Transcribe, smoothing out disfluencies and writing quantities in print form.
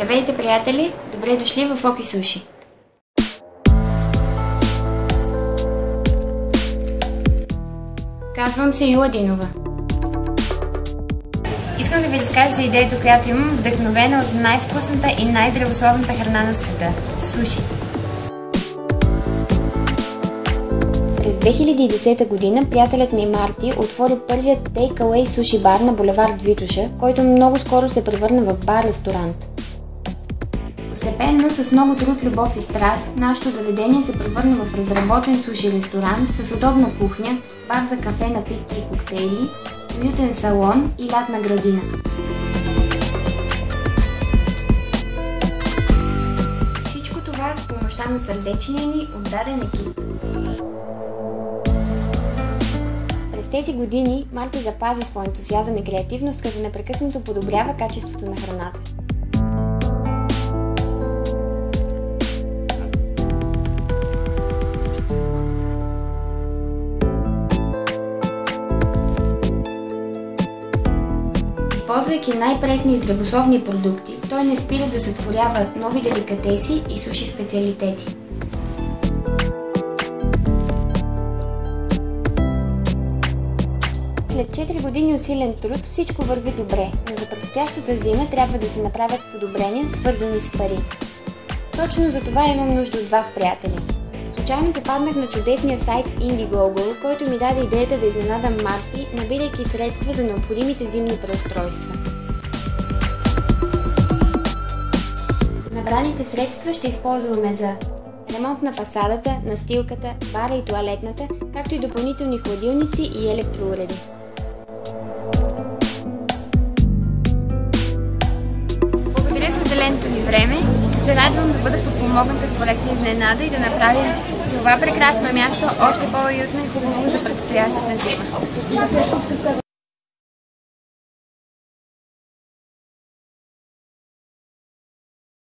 Здравейте, приятели! Добре дошли в Оки Суши! Казвам се Юла Динова. Искам да ви разкажа за идеята, която имам, вдъхновена от най-вкусната и най-здравословната храна на света – суши. През 2010 година приятелят ми Марти отвори първият take-away суши бар на булевард Витоша, който много скоро се превърна в бар-ресторант. Постепенно, с много труд, любов и страст, нашето заведение се превърна в разработен суши ресторант с удобна кухня, бар за кафе, напитки и коктейли, уютен салон и лятна градина. Всичко това с помощта на сърдечния ни отдаден екип. През тези години Марти запази своя ентусиазъм и креативност, като непрекъснато подобрява качеството на храната. Използвайки най-пресни и здравословни продукти, той не спира да сътворява нови деликатеси и суши специалитети. След 4 години усилен труд всичко върви добре, но за предстоящата зима трябва да се направят подобрения, свързани с пари. Точно за това имам нужда от вас, приятели. Случайно попаднах на чудесния сайт Indiegogo, който ми даде идеята да изненадам Марти, набирайки средства за необходимите зимни преустройства. Набраните средства ще използваме за ремонт на фасадата, настилката, бара и тоалетната, както и допълнителни хладилници и електроуреди. Благодаря за отделеното ви време. Ще се радвам да бъда подпомогната в проекта Изненада и да направим това прекрасно място още по-уютно и хубаво за предстоящата зима.